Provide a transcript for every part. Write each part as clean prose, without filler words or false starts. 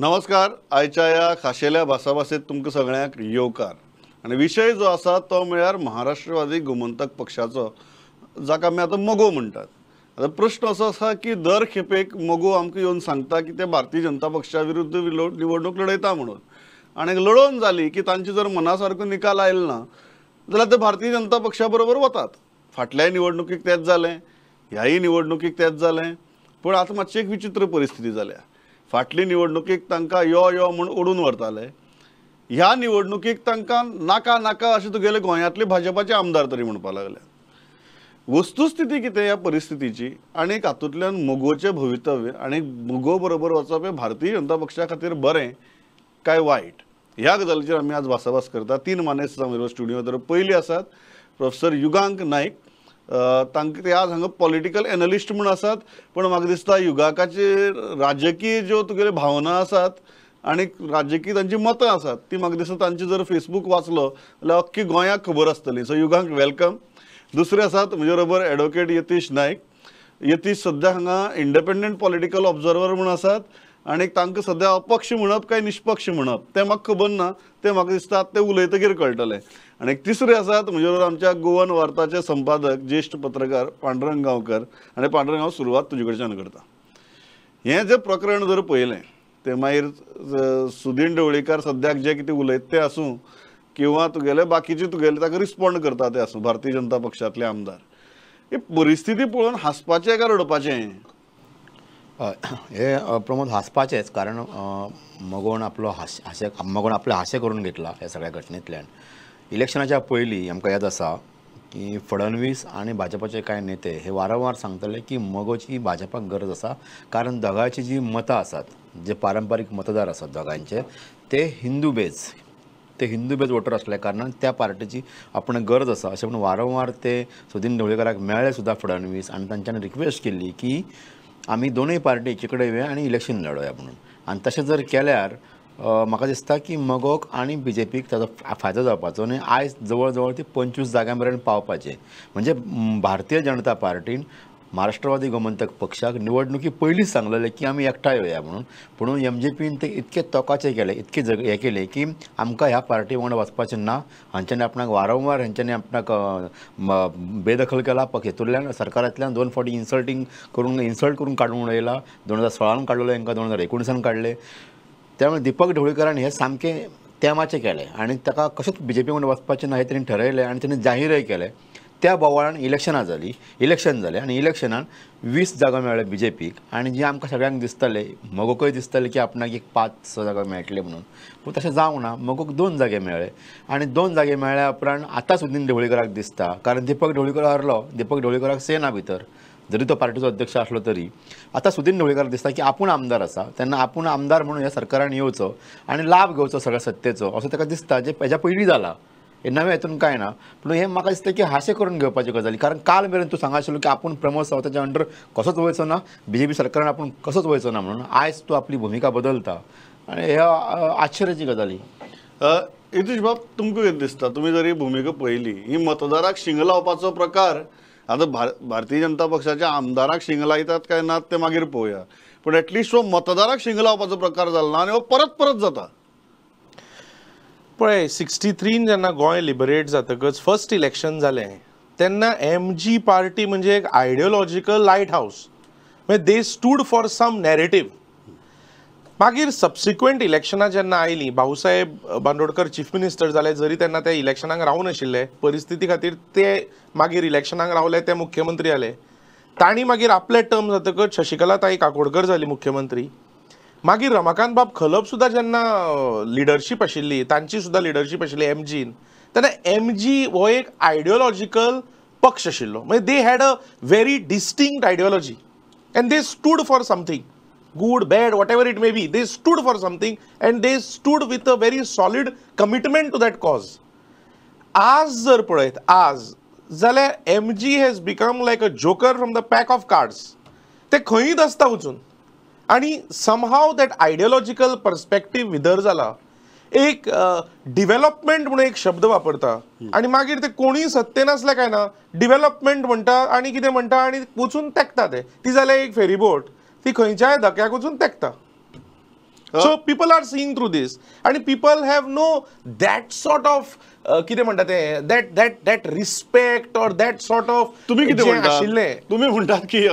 नमस्कार. आयच्या या खाशेल्या भासाभासेत तुमकां सगळ्यांक येवकार. आनी विशय जो आसा तो म्हळ्यार महाराष्ट्रवादी गोमंतक पक्षाचो, जाका आमी आतां मोगो म्हणटात. आतां प्रश्न असो आसा की दर खेपेक मोगो आमकां येवन सांगता की ते भारतीय जनता पक्षा विरुद्ध निवडणूक लडयता म्हणून. आनी लडोवन जाली की तांचे जर मना सारको निकाल आयलो ना जाल्यार ते भारतीय जनता पक्षा बरोबर वतात. फाटल्याय निवडणुकीक तेच जालें, ह्याय निवडणुकीक तेच जालें. पूण आतां मातशी एक विचित्र परिस्थिती जाल्या. फाटली निवडणुकीक तांकां यो यो म्हूण ओडून व्हरताले. ह्या निवडणुकीक तांकां नाका नाका अशें तुगेले गोंयांतले भाजपाचे आमदार तरी म्हणपाक लागले. वस्तुस्थिती कितें ह्या परिस्थितीची आनी हातूंतल्यान मोगोचें भवितव्य आनी मोगो बरोबर वचप हें भारतीय जनता पक्षा खातीर बरें काय वायट, ह्या गजालीचेर आमी आज भासाभास करता. 3 मानेस्त जावन स्टुडिओ पयली आसात प्रोफेसर युगांक नायक. तांकां ते आज हांगा पॉलिटिकल एनालिस्ट म्हूण आसात. पण म्हाका दिसता युगाकाचे राजकीय ज्यो तुगेल्यो भावना आसात आनी राजकीय तांची मतां आसात ती म्हाका दिसता तांचे जर फेसबूक वाचलो जाल्यार अख्खी गोंयाक खबर आसतली. So Yugank welcome. दुसरे आसात म्हजे बरोबर एडवोकेट यतीश नायक. यतीश सद्या हांगा इंडिपेंडंट पॉलिटिकल ऑब्जर्वर म्हूण आसात आनी तांकां सद्या अपक्ष म्हणप काय निष्पक्ष म्हणप तें म्हाका खबर ना. तें म्हाका दिसता ते उलयतकीर कळटलें. आनी एक तिसरे आसात म्हजे बरोबर आमच्या गोवन वार्ताचे संपादक ज्येश्ठ पत्रकार पांडुरंग गांवकर. आनी पांडुरंग हांव सुरवात तुजे कडच्यान करता. हें जें प्रकरण जर पळयलें तें मागीर सुदीन ढवळीकार सद्याक जें कितें उलयता तें आसूं किंवा तुगेले बाकीचे तुगेले ताका रिस्पॉन्ड करता ते आसूं भारतीय जनता पक्षांतले आमदार, ही परिस्थिती पळोवन हांसपाचें काय रडपाचें? हे प्रमोद हांसपाचेंच, कारण मगोन आपलो हास्य करून घेतला ह्या सगळ्या घटनेंतल्यान. इलेक्शनाच्या पयलीं आमकां याद आसा की फडणवीस आनी भाजपाचे कांय नेते हे वारंवार सांगतले की मगोची भाजपाक गरज आसा, कारण दोगांयची जी मतां आसात, जे पारंपारीक मतदार आसात दोगांयचे, ते हिंदू बेज वोटर असल्या कारणान त्या पार्टीची आपण गरज आसा अशें म्हणून वारंवार ते सुदीन ढवळीकाराक मेळ्ळे सुद्दां फडणवीस. आनी तांच्यांनी रिक्वेस्ट केल्ली की आमी दोनूय पार्टी एके कडेन येवया आनी इलेक्शन लडोवया म्हणून. आनी तशें जर केल्यार म्हाका दिसता की मगोक आनी बीजेपीक ताजो फायदो जावपाचो आनी आयज जवळ जवळ ती 25 जाग्यां मेरेन पावपाचें. म्हणजे भारतीय जनता पार्टीन महाराष्ट्रवादी गोमंतक पक्षाक निवडणुकी पयलींच सांगलेलें की आमी एकठांय येवया म्हणून. पूण एमजेपीन ते इतके तोकाचे केले, इतके हें केले की आमकां ह्या पार्टी वांगडा वचपाचें ना. हांच्यांनी आपणाक वारंवार हेंच्यांनी आपणाक बेदखल केला. हेतूंतल्यान सरकारांतल्यान 2 फावटी इन्सल्ट करून काडून उडयला. 2016 काडलेलो, हांकां 2019 काडले. त्यामुळे दीपक ढवळीकरान हे सामकें तेमाचें केलें आनी ताका कशेंच बीजेपी वांगडा वचपाचें ना हें तेणी ठरयलें आनी तेणी जाहीरय केलें. त्या बोवाळान इलेक्शन जालें आनी इलेक्शनान 20 जागो मेळ्ळे बीजेपीक. आनी जी आमकां सगळ्यांक दिसतालें, मगोकय दिसतालें की आपणाक एक 5-6 जागो मेळटले म्हणून, पूण तशें जावंक ना. मगोक 2 जागे मेळ्ळे आनी 2 जागे मेळ्ळ्या उपरांत आतां सुदीन ढवळीकराक दिसता, कारण दीपक ढवळीकर हारलो, दीपक ढवळीकराक सेना भितर, जरी तो पार्टीचो अध्यक्ष आसलो तरी आतां सुदीन ढवळीकर दिसता की आपूण आमदार आसा, तेन्ना आपूण आमदार म्हणून ह्या सरकारान येवचो आनी लाभ घेवचो सगळ्या सत्तेचो असो ताका दिसता, जे हेज्या पयलीं जाला. हे नवे हितून कांय ना. पूण हे म्हाका दिसता की हास्य करून घेवपाची गजाली. कारण काल मेरेन तूं सांगाशिल्लो की आपूण प्रमोद सावंताच्या अंडर कसोच वयचो ना, बीजेपी सरकारान आपूण कसोच वयचो ना म्हणून. आयज तूं आपली भुमिका बदलता आनी हे आश्चर्याची गजाली. यतीश बाब, तुमकां कितें दिसता? तुमी जर ही भुमिका पळयली, ही मतदाराक शिंग लावपाचो प्रकार आतां भारतीय जनता पक्षाच्या आमदाराक शिंग लायतात काय नात ते मागीर पळोवया. पूण एटलिस्ट हो मतदाराक शिंग लावपाचो प्रकार जालो ना आनी हो परत परत जाता. पळय, 63 जेन्ना गोंय लिबरेट जातकच फर्स्ट इलेक्शन जालें तेन्ना MG पार्टी म्हणजे एक आयडियोलॉजिकल लायट हावस. म्हणजे they stood for some narrative. मागीर सबसिक्वेंट इलेक्शनां जेन्ना आयलीं, भाऊसाहेब बांदोडकर चीफ मिनिस्टर जाले, जरी तेन्ना ते इलेक्शनाक रावनाशिल्ले, परिस्थिती खातीर ते मागीर इलेक्शनाक रावले, ते मुख्यमंत्री जाले. तांणी मागीर आपले टर्म जातकच शशिकलाताई काकोडकर जाली मुख्यमंत्री. मागीर रमाकांत बाब खलप सुद्दां जेन्ना लिडरशीप आशिल्ली, तांची सुद्दां लिडरशीप आशिल्ली एमजीन, तेन्ना MG हो एक आयडियोलॉजिकल पक्ष आशिल्लो. म्हणजे they had a very distinct ideology and they stood for something. good, bad, whatever it may be, they stood for something and they stood with a very solid commitment to that cause. As जर पळयत आज जाल्यार MG has become like a joker from the pack of cards. ते खंयच आसता वचून आनी somehow that ideological perspective विदर जाला. एक डिव्हेलपमेंट म्हणून एक शब्द वापरता आनी मागीर ते कोणी सत्ते नासले काय ना, डिव्हेलपमेंट म्हणटा आनी कितें म्हणटा आनी वचून तेंकता. ते ती जाल्यार एक फेरीबोट, ती खंयच्याय धक्याक वचून तेंकता. So people are seeing through this आणि people have know that sort of कितें म्हणटा ते that respect or that sort of तुम्ही किती आशिल्लें. म्हणटात तुम्ही म्हणटात की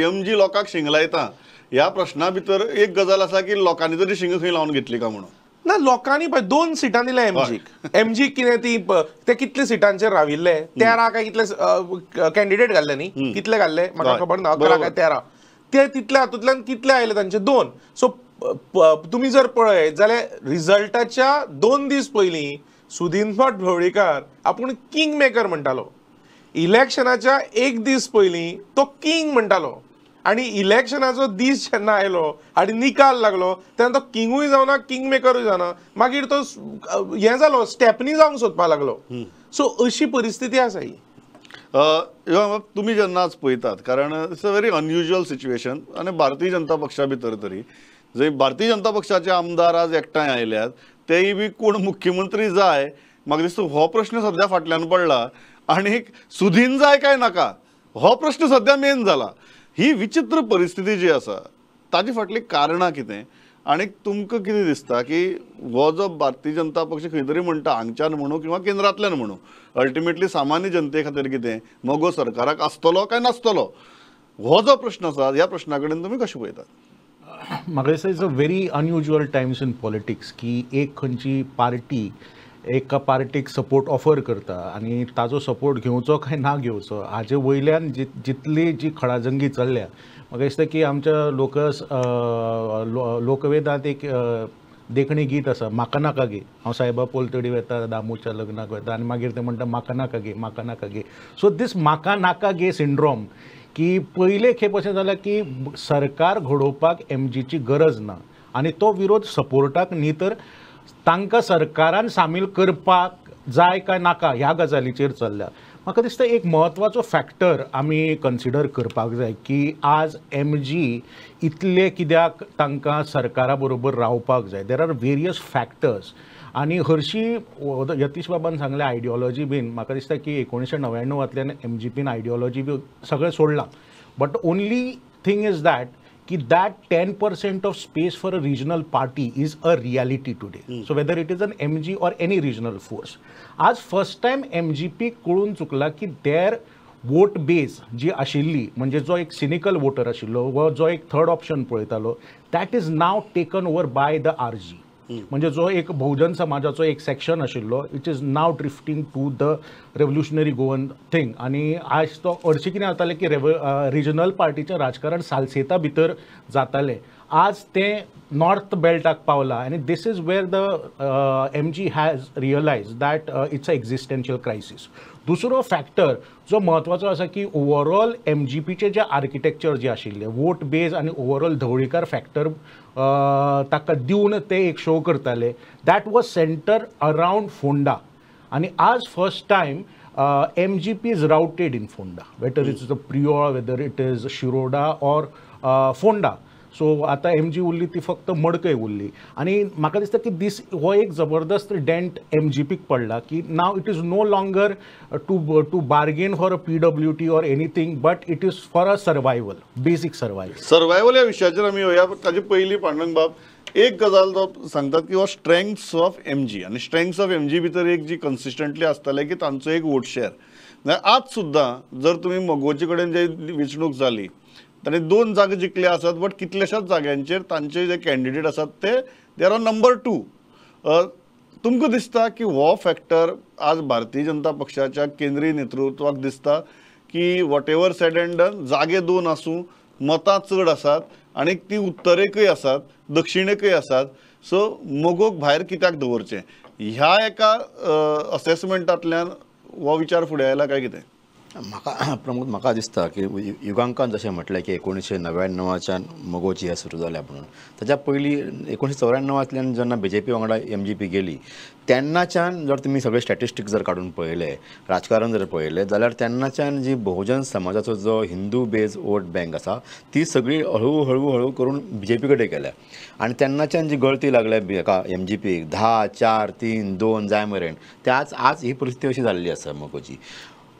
एमजी लोकांक शिंगलायता ह्या प्रश्ना भितर एक गजाल आसा की लोकांनी तरी शिंग खंय लावन घेतली का म्हणून. ना लोकांनी पळय 2 सिटां दिल्या एमजीक कितें ती ते कितले सिटांचेर राविल्ले 13 काय कितले कॅन्डिडेट घाल्ले न्ही कितले घाल्ले म्हाका खबर ना 11 काय 13 ते तितले हातूंतल्यान कितले आयले तांचे 2. सो तुम्ही जर पळयत जाल्यार रिजल्टाच्या 2 दीस पयलीं सुदीनपाट ढवळीकार आपूण किंग मेकर म्हणटालो. इलेक्शनाच्या 1 दीस पयलीं तो किंग म्हणटालो आणि इलेक्शनाचो दीस जेन्ना आयलो आनी निकाल लागलो तेन्ना तो किंगूय जावना किंग मेकरूय जावना मागीर तो हें जालो स्टेपनी जावंक सोदपाक लागलो. सो अशी परिस्थिती आसा ही. तुम्ही जेन्ना आज पळयतात कारण it's a very unusual situation आणि भारतीय जनता पक्षा भितर तरी जंय भारतीय जनता पक्षाचे आमदार आज एकठांय आयल्यात तेय बी कोण मुख्यमंत्री जाय म्हाका दिसता हो प्रश्न सध्या फाटल्यान पडला आणि सुदीन जाय काय नाका हो प्रश्न सध्या मेन जाला. ही विचित्र परिस्थिती जी आसा ताची फाटली कारणां कितें आणि तुमकां कितें दिसता की हो जो भारतीय जनता पक्ष खंय तरी म्हणटा हांगच्यान म्हणू किंवा केंद्रांतल्यान म्हणू अल्टिमेटली सामान्य जनते खातीर कितें मोगो सरकाराक आसतलो काय नासतलो हो जो प्रश्न आसा ह्या प्रश्ना कडेन तुमी कशें पळयतात. म्हाका दिसता it's a very unusual Times in politics की एक खंयची पार्टी एका पार्टीक सपोर्ट ऑफर करता आणि ताजो सपोर्ट घेवचो काय ना घेवचो हाजे वयल्यान जितली जी खडाजंगी चल्ल्या म्हाका दिसता की आमच्या लोकवेदांत एक देखणी गीत आसा म्हाका नाका गे हांव सायबा पोलतडी वेता दामूच्या लग्नाक वेता आनी मागीर ते म्हणटा म्हाका नाका गे म्हाका नाका गे. सो दीस म्हाका नाका गे सिंड्रोम की पयले खेप अशें जालां की सरकार घडोवपाक एमजीची गरज ना आणि तो विरोध सपोर्टाक न्ही तर तांकां सरकारान सामील करपाक जाय काय नाका ह्या गजालीचेर चल्ल्या. म्हाका दिसता एक म्हत्वाचो फॅक्टर आमी कन्सिडर करपाक जाय की आज एमजी इतले कित्याक तांकां सरकारा बरोबर रावपाक जाय. देर आर वेरियस फॅक्टर्स आणि हरशीं यतीश बाबान सांगलें आयडियोलॉजी बीन म्हाका दिसता की 1999तल्यान एमजीपीन आयडियोलॉजी बी सगळें सोडलां but only thing is that कि that 10% of space for a regional party is a reality today. So whether it is an MG or any regional force. आज फर्स्ट टाइम MGP कळून चुकला की देर वोट बेस जी आशिल्ली म्हणजे जो एक cynical voter आशिल्लो व जो एक थर्ड ऑप्शन पळयतालो that is now taken over by the RG. म्हणजे जो एक बहुजन समाजाचो एक सेक्शन आशिल्लो it is now drifting to the revolutionary Goan thing. आणि आज तो हरशीं कितें जातालें की रिजनल पार्टीचें राजकारण सालसेता भितर जातालें आज तें नॉर्थ बेल्टाक पावला आनी this is where the MG has realise that it's a existential crisis. दुसरो फॅक्टर जो म्हत्वाचो आसा की ओवरऑल MGPचें जें आर्किटेक्चर जें आशिल्लें वोट बेज आनी ओवरऑल धवळीकार फॅक्टर ताका दिवन ते एक शो करताले that was centre around Phonda आणि आज first time MGP is routed in Phonda whether it is the Priol whether it is Shiroda or Phonda. So आता MG उरली ती फक्त मडकय उरली आणि म्हाका दिसता की दीस हो एक जबरदस्त डेंट MGPक पडला की नाव it is no longer to bargain for a PWT or anything but it is for a survival basic survival ह्या विशयाचेर आमी येवया ताजे पयलीं पांडुरंग बाब एक गजाल जो सांगतात की हो स्ट्रेंग्थ्स ऑफ MG आणि स्ट्रेंग्थ्स ऑफ MG भितर एक जी कन्सिस्टंटली आसताले की तांचो एक वोट शेअर आज सुद्दां जर तुमी मोगोचे कडेन जे वेंचणूक जाली तांणी 2 जागे जिखले आसात बट कितल्याशाच जाग्यांचेर तांचे जे कॅन्डिडेट आसात ते आर ऑन नंबर 2. तुमकां दिसता की हो फॅक्टर आज भारतीय जनता पक्षाच्या केंद्रीय नेतृत्वाक दिसता की what ever sed end done जागे 2 आसूं मतां चड आसात आणि ती उत्तरेकय आसात दक्षिणेकय आसात सो मोगोक भायर कित्याक दवरचें ह्या एका असेसमेंटांतल्यान हो विचार फुडें आयला काय कितें. म्हाका प्रमोद म्हाका दिसता की युगांकान जशें म्हटलें की 1999च्यान मोगोची हें सुरू जाल्या म्हणून ताच्या पयलीं 1994तल्यान जेन्ना BJP वांगडा MGP गेली तेन्नाच्यान जर तुमी सगळे स्टॅटिस्टिक्स जर काडून पळयले राजकारण जर पळयलें जाल्यार तेन्नाच्यान जी बहुजन समाजाचो जो हिंदू बेज वोट बँक आसा ती सगळी हळू करून BJP कडेन गेल्या आनी तेन्नाच्यान जी गळती लागल्या हेका MGPक 10, 4, 3, 2 जाय मेरेन ते आज ही परिस्थिती अशी जाल्ली आसा मोगोची.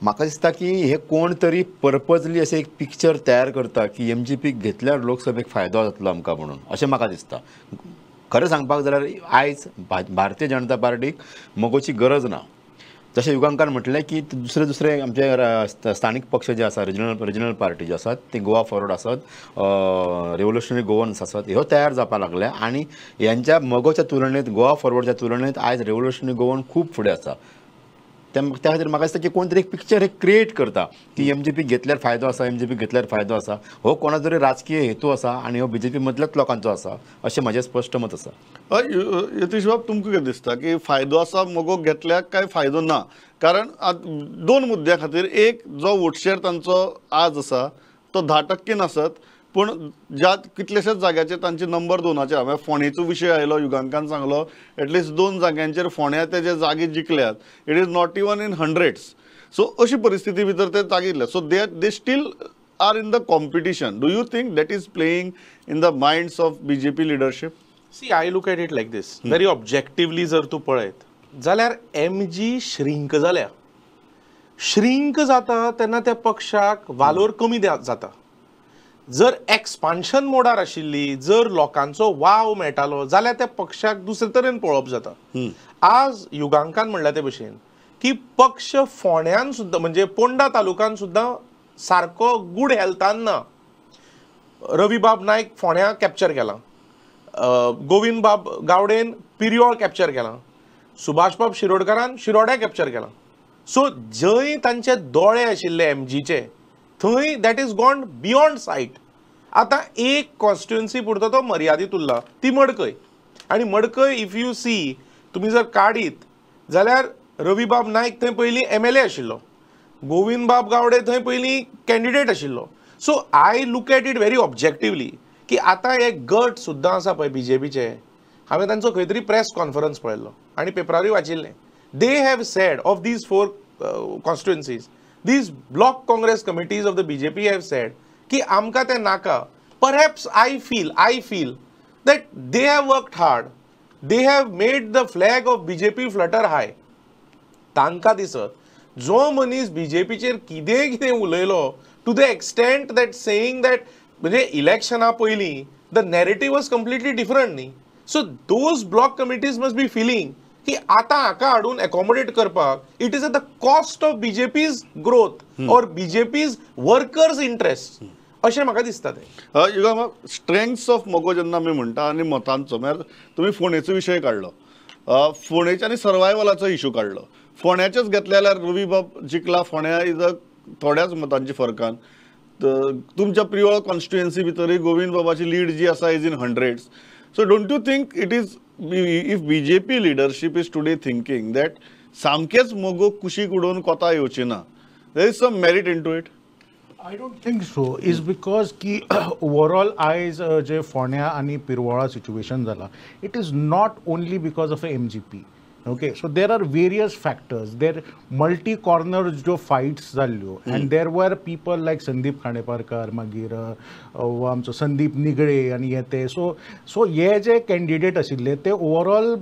म्हाका दिसता की हे कोण तरी पर्पजली अशें एक पिक्चर तयार करता की MGPक घेतल्यार लोकसभेक फायदो जातलो आमकां म्हणून अशें म्हाका दिसता. खरें सांगपाक जाल्यार आयज भारतीय जनता पार्टीक मोगोची गरज ना. जशें युगांकार म्हटलें की दुसरे दुसरे आमचे स्थानीक पक्ष जे आसा रिजनल पार्टी जे आसात ते गोवा फॉरवर्ड आसात, रेव्होल्युशनरी गोवन्स आसात, ह्यो तयार जावपाक लागल्या आनी ह्यांच्या मोगोच्या तुलनेत गोवा फॉरवर्डच्या तुलनेत आयज रेव्होल्युशनरी गोवन खूब फुडें आसा. त्या खातीर म्हाका दिसता की कोण तरी एक पिक्चर एक क्रिएट करता की एमजीपी घेतल्यार फायदो आसा, एमजीपी घेतल्यार फायदो आसा. हो कोणा तरी राजकीय हेतू आसा आनी हो बीजेपी मदल्याच लोकांचो आसा अशें म्हजें स्पश्ट मत आसा. यतीश बाब, तुमकां कितें दिसता की फायदो आसा मोगो घेतल्याक काय फायदो ना? कारण दोन मुद्द्या खातीर, एक जो वोटशेर तांचो आज आसा तो 10% नासत, पूण ज्या कितलेशेच जाग्याचेर तांचे नंबर 2चेर, हांवें फोंडेचो विशय आयलो, युगांकान सांगलो एटलिस्ट 2 जाग्यांचेर फोंड्या ते जे जागे जिखल्यात it is not even in hundreds. So अशी परिस्थिती भितर ते जागिल्ले. So they still are in the competition. Do you think that is playing in the minds of BJP leadership? See, I look at it like this, very objectively जर तूं पळयत जाल्यार MG shrink जाल्या. श्रिंक जाता तेन्ना त्या पक्षाक वालोर कमी जाता. जर एक्सपान्शन मोडार आशिल्ली, जर लोकांचो वाव मेळटालो जाल्यार त्या पक्षाक दुसरे तरेन पळोवप जाता. आज युगांकान म्हणल्या ते भशेन की पक्ष फोंड्यान सुद्दां म्हणजे पोंडा तालुक्यान सुद्दां सारको गूड हेल्थान ना. रविबाब नायक फोंड्या कॅप्चर केला, गोविंद बाब गावडेन पिरियोळ कॅप्चर केला, सुभाषबाब शिरोडकरान शिरोड्या कॅप्चर केला. सो जंय तांचे दोळे आशिल्ले एमजीचे थंय दॅट इज गॉन बियॉन्ड सायट. आतां एक कॉन्स्टिट्युएन्सी पुरतो तो मर्यादीत उरला, ती मडकय. आनी मडकय इफ यू सी, तुमी जर काडीत जाल्यार रविबाब नायक थंय पयलीं MLA आशिल्लो, गोविंद बाब गावडे थंय पयलीं कॅन्डिडेट आशिल्लो. So I look at it very objectively की आतां हे गट सुद्दां आसा पळय बीजेपीचे, हांवें तांचो खंय तरी प्रेस कॉन्फरन्स पळयल्लो आनी पेपरारूय वाचिल्लें. They have said of these 4 constituencies, these block congress committees of the BJP have said ki amka te naka. Perhaps I feel that they have worked hard, they have made the flag of BJP flutter high. तांकां दिसत जो मनीस BJP chair कितें उलयलो to the extent that saying that म्हणजे इलेक्शना पयलीं the narrative was completely different न्ही. So those block committees must be feeling की आतां हाका हाडून एकोमोडेट करपाक it is at the cost of BJP's growth or BJP's workers interest अशें म्हाका दिसता. ते स्ट्रेंग्स ऑफ मोगो जेन्ना आमी म्हणटा आनी मतांचो, म्हळ्यार तुमी फोंडेचो विशय काडलो, फोंडेचे आनी सर्वायवलाचो इशू काडलो. फोंड्याचेच घेतले जाल्यार रविबाब जिखला फोंड्या इज थोड्याच मतांच्या फरकान. तुमच्या प्रियोळ कॉन्स्टिट्युएन्सी भितरय गोविंद बाबाची लीड जी आसा is in hundreds. So don't you think it is if BJP leadership is today thinking that सामकेच मोगो कुशीक उडोवन कोता येवची ना, there is some merit into it? I don't think so. Is because की overall आयज जे फोंड्या आनी पिरवोळा सिच्युएशन जाला, it is not only because of a MGP. Okay, so there are various factors. There multi corners जो fights जाल्ल्यो and there were people like Sandeep Khandeparkar, मागीर आमचो संदीप निगळे आनी हे ते. सो हे जे कॅन्डिडेट आशिल्ले ते ओवरऑल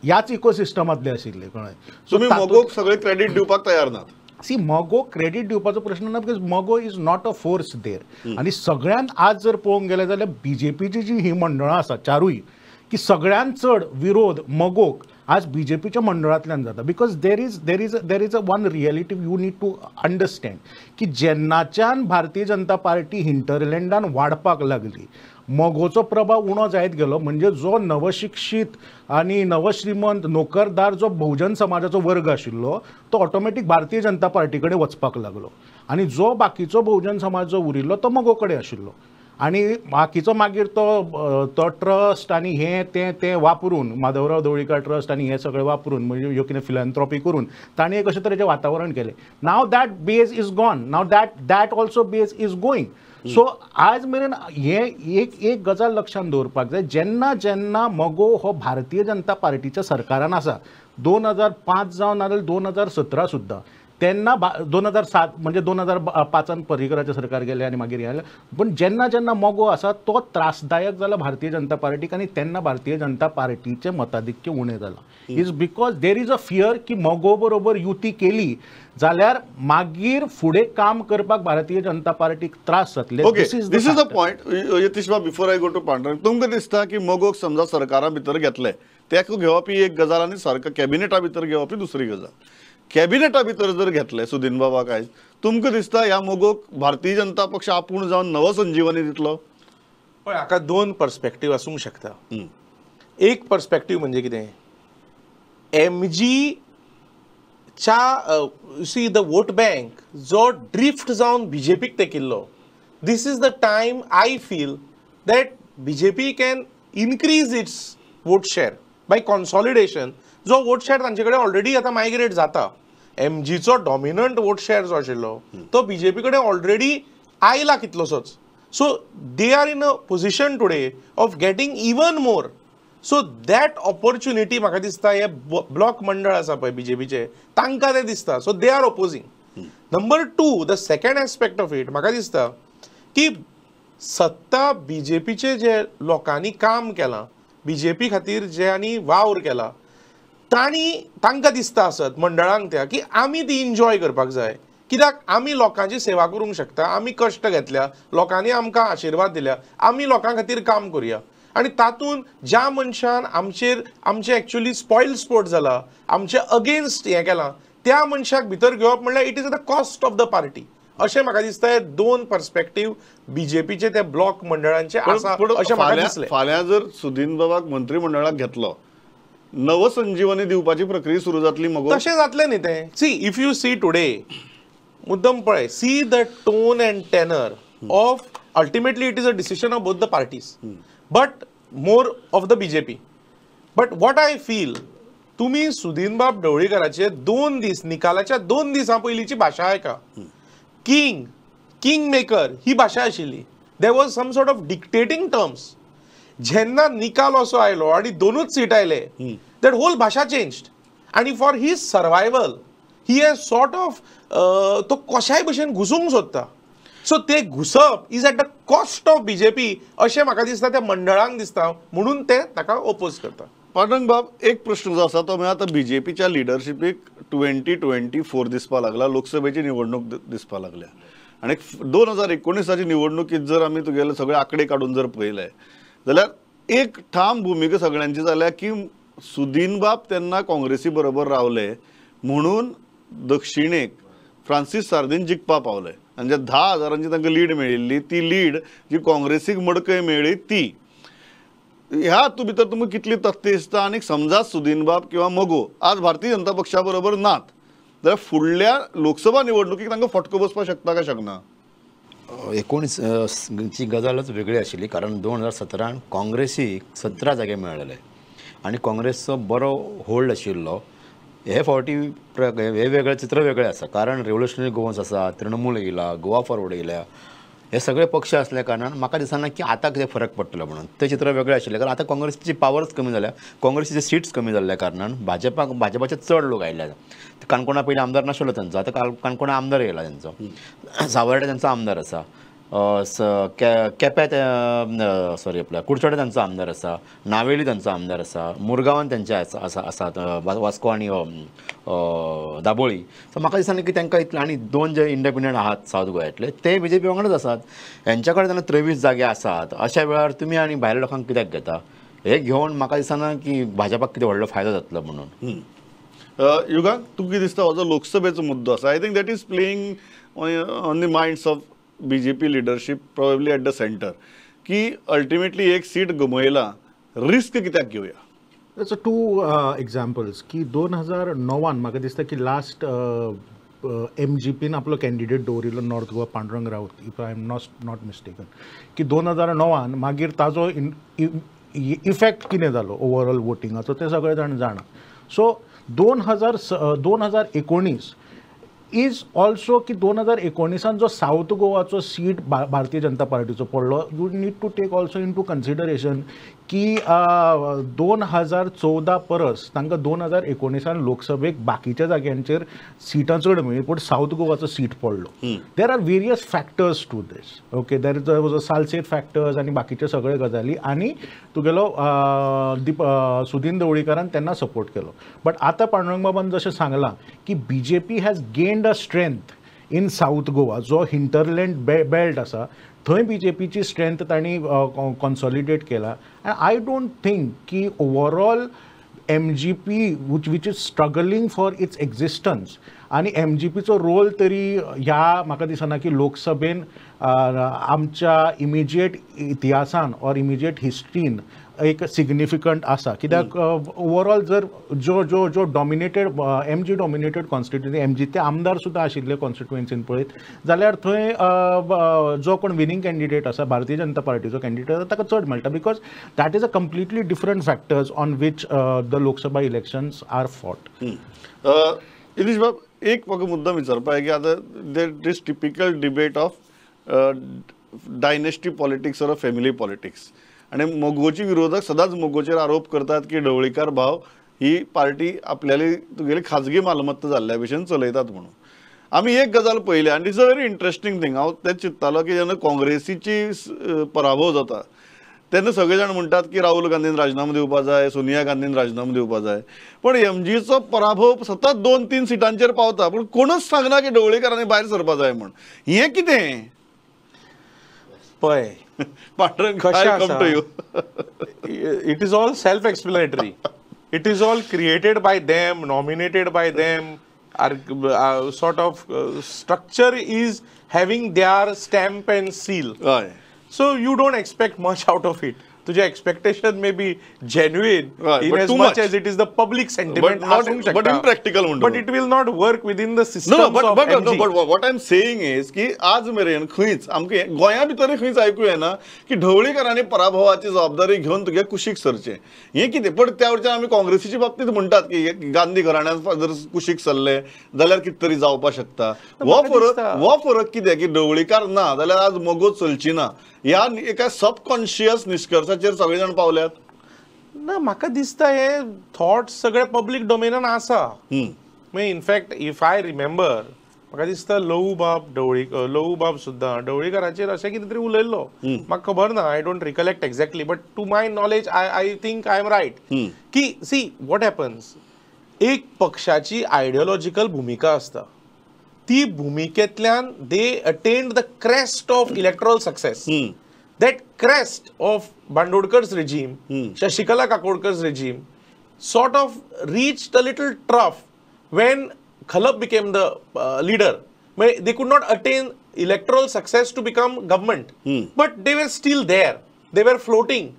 ह्याच इकोसिस्टमांतले आशिल्ले. कळ्ळें? तुमी मोगोक सगळे क्रेडीट दिवपाक तयार नात. सी, मोगो क्रेडीट दिवपाचो प्रश्न ना, बिकॉज मोगो is not a force there. आनी सगळ्यांत आज जर पळोवंक गेलें जाल्यार बीजेपीची जी ही मंडळां आसा चारूय, की सगळ्यांत चड विरोध मोगोक आज बीजेपीच्या मंडळांतल्यान जाता. Because there is a one reality you need to understand की जेन्नाच्यान भारतीय जनता पार्टी हिंटरलँडान वाडपाक लागली, मोगोचो प्रभाव उणो जायत गेलो. म्हणजे जो नवशिक्षीत आनी नवश्रीमंत नोकरदार जो बहुजन समाजाचो वर्ग आशिल्लो तो ऑटोमॅटीक भारतीय जनता पार्टी कडेन वचपाक लागलो आनी जो बाकीचो बहुजन समाज जो उरिल्लो तो मोगो कडेन आशिल्लो. आनी बाकीचो मागीर तो ट्रस्ट आनी हे वापरून, माधवराव धवळीकर ट्रस्ट आनी हे सगळें वापरून, म्हणजे ह्यो कितें फिलॅन्थ्रॉपी करून तांणी एक अशे तरेचें वातावरण केलें. Now that base is gone, now that also base is going. So आज मेरेन हे एक गजाल लक्षांत दवरपाक जाय, जेन्ना मोगो हो भारतीय जनता पार्टीच्या सरकारान आसा, 2005 जावन नाजाल्यार 2017 सुद्दां, तेन्ना 2007 म्हणजे 2005 पर्रीकराचें सरकार गेलें आनी मागीर हें जालें. पण जेन्ना मोगो आसा तो त्रासदायक जाला भारतीय जनता पार्टीक आनी तेन्ना भारतीय जनता पार्टीचें मताधिक्य उणें जालां. Is because there is a fear की मोगो बरोबर युती केली जाल्यार मागीर फुडें काम करपाक भारतीय जनता पार्टीक त्रास जातले. Okay, this is a point. Yatish बाब, before I go to Pandurang, तुमकां दिसता की मोगोक समजा सरकारा भितर घेतले तेका घेवपी एक गजाल आनी सरकार कॅबिनेटा भितर घेवपी दुसरी गजाल. कॅबिनेटा भितर जर घेतले सुदीन बाबाक आयज, तुमकां दिसता ह्या मोगोक भारतीय जनता पक्ष आपूण जावन नवसंजीवनी दितलो? पळय, हाका दोन पर्स्पेक्टीव आसूंक शकता. एक पर्स्पेक्टीव म्हणजे कितें, एमजी च्या सी द वोट बँक जो ड्रिफ्ट जावन बीजेपीक तेकिल्लो, this is the time I feel that BJP can increase its vote share by consolidation. जो वोट शेअर तांचे कडेन ऑलरेडी आतां मायग्रेट जाता. एमजीचो डॉमिनंट वोट शेअर जो आशिल्लो तो बीजेपी कडेन ऑलरेडी आयला कितलोसोच. So they are in a position today of getting even more. So that opportunity म्हाका दिसता हे ब्लॉक मंडळ आसा पळय बीजेपीचे तांकां ते दिसता. So they are opposing. Number 2, the second aspect of it म्हाका दिसता की सत्ता बीजेपीचे जे लोकांनी काम केलां, बीजेपी खातीर जे आनी वावर केला, तांकां दिसता आसत मंडळांक त्या की आमी ती एन्जॉय करपाक जाय. कित्याक आमी लोकांची सेवा करूंक शकता, आमी कश्ट घेतल्या, लोकांनी आमकां आशिर्वाद दिल्या, आमी लोकां खातीर काम करुया. आनी तातूंत ज्या मनशान आमचे एक्चुअली स्पॉयल स्पोर्ट जाला, आमचे अगेन्स्ट हें केलां, त्या मनशाक भितर घेवप म्हणल्यार it is the cost of the party. अशें म्हाका दिसता हे दोन पर्स्पेक्टीव बीजेपीचे ते ब्लॉक मंडळांचे आसा अशें म्हाका दिसलें. फाल्यां जर सुदीन बाबाक मंत्रिमंडळाक घेतलो, नवसंजीवनी दिवपाची प्रक्रिया सुरू जातली मगो? तशें जातलें न्ही तें. See, if you see today, मुद्दम पळय, see the tone and tenor of ultimately it is a decision of both the parties, but more of the BJP. But what I feel, तुम्ही सुदीनबाब ढवळीकराचे 2 दीस, निकालाच्या 2 दिसां पयलींची भाशा आयका. किंग मेकर ही भाशा आशिल्ली. There was some sort of dictating terms. जेन्ना निकाल असो आयलो आनी 2च सीट आयले, दॅट होल भाशा चेंज्ड. आनी for his survival he has sort of तो कशाय भशेन घुसूंक सोदता. सो ते घुसप is at the cost of BJP अशें म्हाका दिसता त्या मंडळांक दिसता, म्हणून ते ताका ओपोज करता. पांडुरंग बाब, एक प्रश्न जो आसा तो म्हणजे आतां बीजेपीच्या लिडरशिपीक 2024 दिसपा लागला, लोकसभेची निवडणूक दिसपा लागल्या. आनी 2019ची निवडणुकीत जर आमी तुगेले सगळे आंकडे काडून जर पळयले जाल्यार एक ठाम भुमिका सगळ्यांची जाल्या की सुदीनबाब तेन्ना काँग्रेसी बरोबर रावले म्हणून दक्षिणेक फ्रांसीस सार्दीन जिखपा पावले. आनी जे 10,000ची तांकां लीड मेळिल्ली, ती लीड जी काँग्रेसीक मडकय मेळ्ळी ती. ह्या हातूंत भितर तुमकां कितली तथ्य दिसता? आनी समजा सुदीनबाब किंवा मगो आज भारतीय जनता पक्षा बरोबर नात जाल्यार फुडल्या लोकसभा निवडणुकीक तांकां फटको बसपाक शकता काय शकना? 19ची गजालच वेगळी आशिल्ली, कारण 2017 काँग्रेसीक 17 जागे मेळ्ळेले आनी काँग्रेसचो बरो होल्ड आशिल्लो. हे फावटी वेगवेगळे चित्र वेगळे आसा, कारण रेव्होल्युशनरी गोवन्स आसा, तृणमूल येयला, गोवा फॉरवर्ड येयल्या, हे सगळे पक्ष असल्या कारणान म्हाका दिसना की आतां कितें फरक पडटलो म्हणून. ते चित्र वेगळे आशिल्ले कारण आतां काँग्रेसीची पावर्स कमी जाल्या, काँग्रेसीचे सीट्स कमी जाल्ल्या कारणान भाजपाचे चड लोक आयल्या. काणकोणा पयलीं आमदार नाशिल्लो तांचो, आतां काणकोणा आमदार येयला तांचो. सावर्डे तांचो आमदार आसा, केप्यां सॉरी आपल्या कुडचडे तांचो आमदार आसा, नावेली तांचो आमदार आसा, मुरगांवान तेंचे आसात, वास्को आनी दाबोळी. सो म्हाका दिसना की तांकां इतले, आनी 2 जे इंडिपेंडंट आहात सावथ गोंयांतले ते बीजेपी वांगडाच आसात. हेंच्या कडेन तेन्ना 23 जागे आसात. अशा वेळार तुमी आनी भायल्या लोकांक कित्याक घेता? हे घेवन म्हाका दिसना की भाजपाक कितें व्हडलो फायदो जातलो म्हणून. युगांक तुका कितें दिसता हो जो लोकसभेचो मुद्दो आसा, I think that is playing on the minds of BJP leadership probably at the centre, की अल्टिमेटली एक सीट गमयला, रिस्क कित्याक घेवया? That's 2 examples की 2009 म्हाका दिसता की लास्ट MGPन आपलो कॅन्डिडेट दवरिल्लो north Goa Pandurang Raut, if I am not mistaken, की 2009 मागीर ताजो इफेक्ट कितें जालो ओवरऑल वोटिंगाचो ते सगळे जाण जाणा. सो 2019 इज ऑल्सो की 2019 जो साऊथ गोवाचो सीट भारतीय जनता पार्टीचो पडलो, you need to take also in to consideration की 2014 परस तांकां 2019 लोकसभेक बाकीच्या जाग्यांचेर सिटां चड मेळ्ळी पूण साऊथ गोवाचो सीट पडलो. There are various factors to these. Okay, there is was a Salcete factors आनी बाकीचे सगळे गजाली आनी तुगेलो सुदीन ढवळीकरान तेन्ना सपोर्ट केलो. बट आतां पांडुरंग बाबान जशें सांगलां की BJP has gained a strength in south Goa, जो हिंटरलँड बेल्ट आसा थंय BJPची स्ट्रेंथ तांणी कॉन्सॉलिडेट केला. अँड आय डोंट थिंक की overall MGP which is struggling for its existence आनी MGPचो रोल तरी ह्या म्हाका दिसना की लोकसभेन आमच्या इमिजिएट इतिहासान ऑर इमिजिएट हिस्ट्रीन एक सिग्निफिकंट आसा. कित्याक ओवरऑल जर जो dominated MG dominated constituency, MG ते आमदार सुद्दां आशिल्ले कॉन्स्टिट्युएन्सीन पळयत जाल्यार थंय जो कोण विनींग कॅन्डिडेट आसा भारतीय जनता पार्टीचो कॅन्डिडेट आसा ताका चड मेळटा, because that is a completely different factors on which the Lok Sabha elections are fought. इलिश बाब, एक म्हाका मुद्दम विचारपाक की आतां there is typical debate of dynasty politics or family politics. आणि मोगोची विरोधक सदांच मोगोचेर आरोप करतात की ढवळीकर भाव ही पार्टी आपल्याली तुगेली खाजगी मालमत्ता जाल्ल्या भशेन चलयतात म्हणून. आमी एक गजाल पळयली आनी it's a very interesting thing. हांव तेच चिंत्तालो की जेन्ना काँग्रेसीची पराभव जाता तेन्ना सगळे जाण म्हणटात की राहुल गांधीन राजीनामो दिवपा जाय, सोनिया गांधीन राजीनामो दिवपा जाय. पण MGचो पराभव सतत 2-3 सिटांचेर पावता पूण कोणूच सांगना की ढवळीकरांनी भायर सरपा जाय म्हण. हें कितें पळय Pandurang, it is all self-explanatory. It is all created by them, nominated by them. Our sort of structure is having their stamp and seal. हय. So you don't expect much out of it. तुझे expectation may be genuine Right, in but as too much much. as it is the public sentiment. But not असू in- शकता. but impractical म्हणतो. But it will not work within the systems No, of but MG. what I'm saying is की आज मेरेन खंयच आमकां गोंया भितर खंयच आयकूं येना की ढवळीकरांनी पराभवाची जबाबदारी घेवन तुगे कुशीक सरचें. हें कितें? पण त्या वटेच्यान आमी काँग्रेसीच्या बाबतींत म्हणटात की गांधी घराण्यान जर कुशीक सरले जाल्यार कितें तरी जावपाक शकता. हो फरक कितें की ढवळीकार ना जाल्यार आज मोगो चलची ना ह्या एका सबकॉन्शियस निष्कर्शाचेर सगळे जाण पावल्यात. ना म्हाका दिसता हे थॉट्स सगळे पब्लीक डोमेनान आसा. म्हणजे इनफॅक्ट इफ आय रिमेंबर म्हाका दिसता लहू बाब सुद्दां ढवळीकराचेर अशें कितें तरी उलयल्लो. म्हाका खबर ना, I don't recollect exactly, but to my knowledge I think I am right की सी वॉट हॅपन्स, एक पक्षाची आयडियोलॉजिकल भुमिका आसता. ती भुमिकेंतल्यान they attend the crest of electoral success. That crest of Bandodkar's regime, Shashikala Kakodkar's regime, sort of reached a little trough when Khalab became the leader. They could not attain electoral success to become government, but they were still there. They were floating.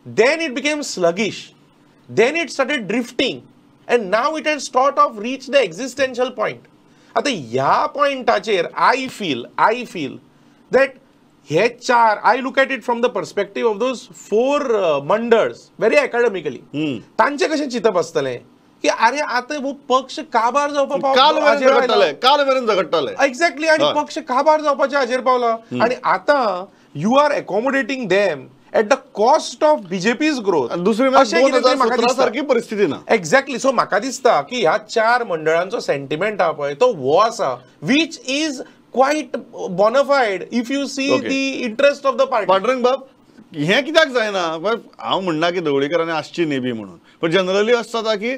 Then it became sluggish. Then it started drifting, and now it has sort of reached the existential point. At ह्या पॉइंटाचेर I feel that हे चार, I look at it from the perspective of those 4 मंडळs very academically. तांचे कशें चिंतप आसतलें की अरे आता वो पक्ष काबार जावपाक काल मेरेन झगडटाले एक्झॅक्टली. आणि पक्ष काबार जावपाच्या हाजेर पावला आणि आता you are accommodating them at the cost of BJP's growth. दुसरी सारखी परिस्थिती ना. एक्झॅक्टली. सो म्हाका दिसता की ह्या 4 मंडळांचो सेंटिमेंट हा पळय तो वो आसा which is quite bona fide if you see the interest of the party. Pandurang बाब, हें कित्याक जायना? हांव म्हणना की ढवळीकरांनी आसची न्ही बी म्हणून, पण जनरली असं जाता की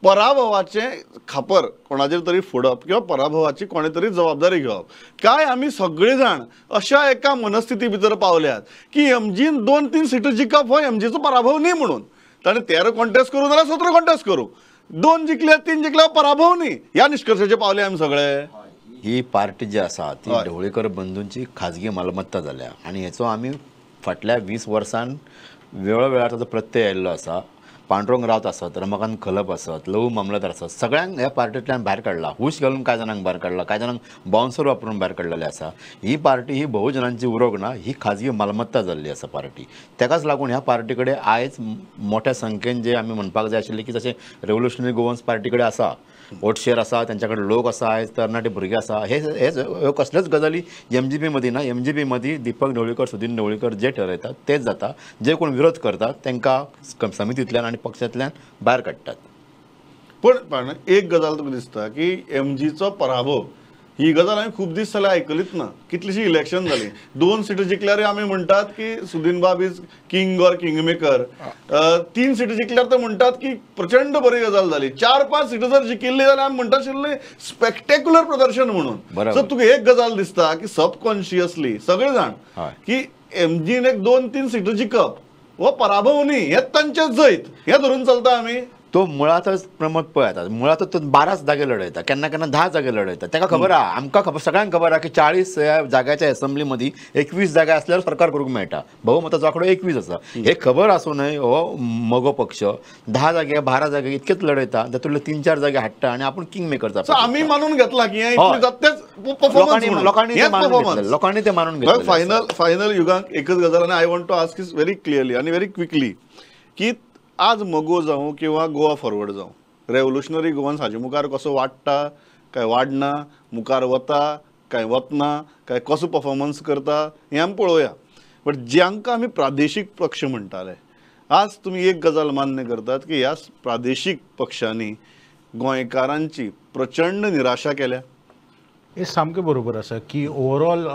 पराभवाचे खापर कोणाचेर तरी फोडप किंवा पराभवाची कोणे तरी जबाबदारी घेवप. काय आमी सगळे जाण अशा एका मनस्थिती भितर पावल्यात की MGन 2-3 सीटो जिखप हो MGचो पराभव न्ही म्हणून. ताणें 13 कॉन्टेस्ट करूं जाल्यार 17 कॉन्टेस्ट करूं, 2 जिखले 3 जिखले पराभव न्ही. ह्या निष्कर्शाचे पावले आमी सगळे. ही पार्टी जी आसा ती ढवळीकर बंधूंची खाजगी मालमत्ता जाल्या आनी हेचो आमी फाटल्या 20 वर्सां वेळोवेळार ताचो प्रत्यय आयिल्लो आसा. पांडुरंग रावत आसत, रमाकांत खलप आसत, लहू मामलेदार आसत, सगळ्यांक ह्या पार्टींतल्यान भायर काडला. हुश घालून कांय जाणांक भायर काडला, कांय जाणांक बाउन्सर वापरून भायर काडलेले आसा. ही पार्टी ही बहुजनांची उरोग ना, ही खाजगी मालमत्ता जाल्ली आसा पार्टी. तेकाच लागून ह्या पार्टी कडेन आयज मोठ्या संख्येन जे आमी म्हणपाक जाय आशिल्ले की जशें रेव्होल्युशनरी गोवन्स पार्टी कडेन आसा वोट शेअर आसा, त्यांच्याकडे लोक आसा, आयज तरणाटे भुरगे आसा, हे कसलेच गजाली MGP मदीं ना. MGP मदीं दीपक ढवळीकर, सुदीन ढवळीकर जे ठरयतात तेच जाता. जे कोण विरोध करतात तांकां समितींतल्यान आनी पक्षांतल्यान भायर काडटात. पण एक गजाल तुका दिसता की MGचो पराभव ही गजाल हांवें खूब दीस जाल्यार आयकलीच ना. कितलीशी इलेक्शन जाली, 2 सिटां जिखल्यार आमी म्हणटात की सुदीन बाब is king or king maker. 3 सिटां जिखल्यार ते म्हणटात की प्रचंड बरी गजाल जाली. 4-5 सिटां जर जिखिल्ली जाल्यार आमी म्हणटा आशिल्लें स्पेक्टेक्युलर प्रदर्शन म्हणून. सो तुका एक गजाल दिसता की सबकॉन्शियसली सगळे जाण की MGन एक 2-3 सिटां जिखप हो पराभव न्ही, हें तांचेच जैत हें धरून चलता आमी. तो मुळातच प्रमोद पळय आता मुळातच तो 12 जागे लढयता, केन्ना केन्ना 10 जागे लढयता. ताका खबर आहा, आमकां खबर, सगळ्यांक खबर आहा की 40 जाग्याच्या असेंब्ली मदीं 21 जागा असल्यार सरकार करूंक मेळटा. बहुमताचो आंकडो 21 आसा. हे खबर आसूनय हो मगो पक्ष 10 जागे 12 जागे इतकेच लढयता, तातूंतले 3-4 जागे हाडटा आनी आपूण किंग मेकर जाता. आमी मानून घेतला की लोकांनी ते मानून घेतलं. फायनल युगांक एकच गजाल आनी I want to ask is very clearly आनी व्हेरी क्विकली की आज मगो जावं किंवा गोवा फॉरवर्ड जावं, रेव्होल्युशनरी गोवन्स हाजे मुखार कसो वाडटा काय वाडना, मुखार वता काय वतना, काय कसो परफॉर्मन्स करता हें आमी पळोवया. बट ज्यांकां आमी प्रादेशीक पक्ष म्हणटाले, आज तुमी एक गजाल मान्य करतात की ह्या प्रादेशीक पक्षांनी गोंयकारांची प्रचंड निराशा केल्या. हे सामकें बरोबर आसा की overall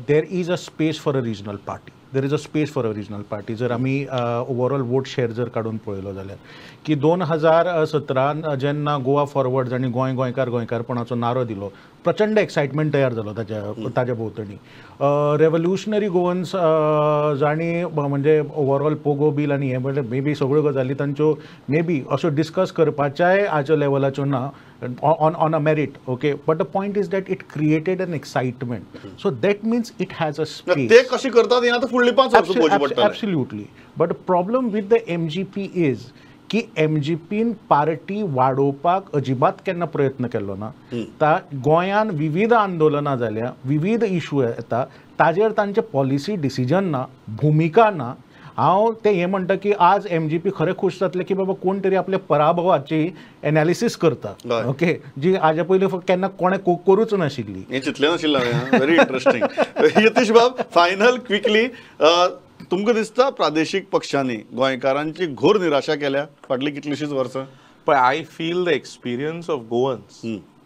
there is a space for a regional party. There is a space for a regional party. जर आमी ओवरऑल वोट शेअर जर काडून पळयलो जाल्यार की 2017 जेन्ना गोवा फॉरवर्ड्स आनी गोंयकारपणाचो नारो दिलो, प्रचंड एक्सायटमेंट तयार जालो ताच्या भोंवतणी. रेव्होल्युशनरी गोवन्स जाणी म्हणजे ओवरऑल पोगो बील आनी हे म्हणजे मे बी सगळ्यो गजाली तांच्यो मे बी अश्यो डिस्कस करपाच्याय हाच्या लेवलाच्यो ना on a merit, okay, but the point is that it created an excitement, so that means it has a space. ते कशी करतात हे आता फुडली 5 वर्ष पळोवची पडटले. Absolutely, but the problem with the MGP is की MGPन पार्टी वाडोवपाक अजिबात केन्ना प्रयत्न केल्लो ना. गोंयान विविध आंदोलनां जाल्या, विविध इश्यू येता, ताजेर तांचे पॉलिसी डिसिजन ना, भुमिका ना. हांव ते हे म्हणटा की आज MGP खरे खुश जातले की बाबा कोण तरी आपल्या पराभवाची एनालिसीस करता, ओके, जी हाजे पयलीं केन्ना कोणें करूच नाशिल्ली. हें चिंतलें नाशिल्लें हांवें. Very interesting. यतीश बाब, फायनल क्विकली, तुमकां दिसता प्रादेशीक पक्षांनी गोंयकारांची घोर निराशा केल्या फाटली कितलीशींच वर्सां? But I feel the experience of Goans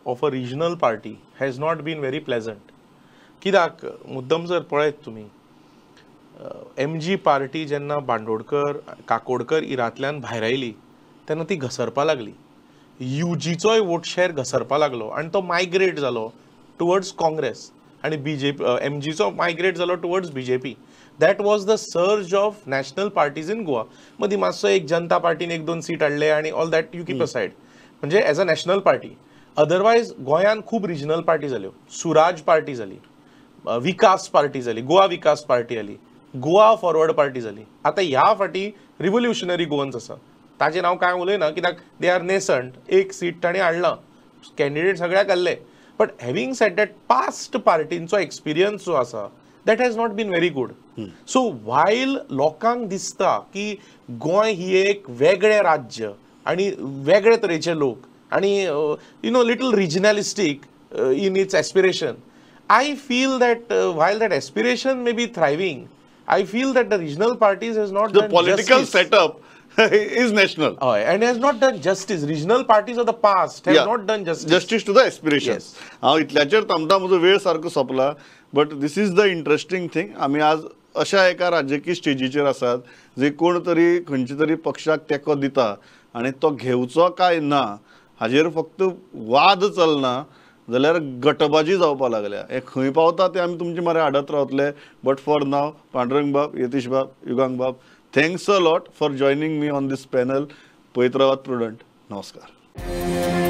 of a regional party has not been very pleasant. कित्याक मुद्दम जर पळयत तुमी MG पार्टी जेन्ना बांदोडकर काकोडकर इरांतल्यान भायर आयली तेन्ना ती घसरपा लागली. UGचोय वोट शेअर घसरपा लागलो आनी तो मायग्रेट जालो टुवर्ड्स काँग्रेस आनी BJP. MGचो मायग्रेट जालो towards BJP. That was the surge of national parties in Goa. मदीं मातसो एक जनता पार्टीन 1-2 सीट हाडले आनी ऑल दॅट यू कीप असायड, म्हणजे as a national party. Otherwise गोंयान खूब रिजनल पार्टी जाल्यो. सुराज पार्टी जाली, विकास पार्टी जाली, गोवा विकास पार्टी जाली, गोवा फॉरवर्ड पार्टी जाली. आतां ह्या फाटी रिव्होल्युशनरी गोवन्स आसा, ताजें नांव कांय उलयना कित्याक दे आर नेसंट. एक सीट ताणें हाडलां, कॅन्डिडेट सगळ्याक घाल्ले. But having said that past पार्टींचो एक्सपिरियन्स जो आसा that has not been very good. So वायल लोकांक दिसता की गोंय ही एक वेगळें राज्य आनी वेगळे तरेचे लोक आनी you know little regionalistic in its aspiration. I feel that while that aspiration may be thriving, I feel that the regional parties has not the done political justice. setup is national. And has not done justice. Regional parties of the past have not done justice. Justice to the aspirations. हांव इतल्याचेर थांबता, म्हजो वेळ सारको सोंपला. But this is the interesting thing. आमी आज अशा एका राजकीय स्टेजीचेर आसात जे कोण तरी खंयच्या तरी पक्षाक तेंको दिता आनी तो घेवचो काय ना हाजेर फक्त वाद चलना जाल्यार गटबाजी जावपा लागल्या. हे खंय पावता ते आमी तुमचे म्हऱ्या हाडत रावतले. बट फॉर नाव पांडुरंग बाब, यतीश बाब, युगांक बाब, thanks a lot for joining me on this panel. पळयत रावात प्रुडंट. नमस्कार.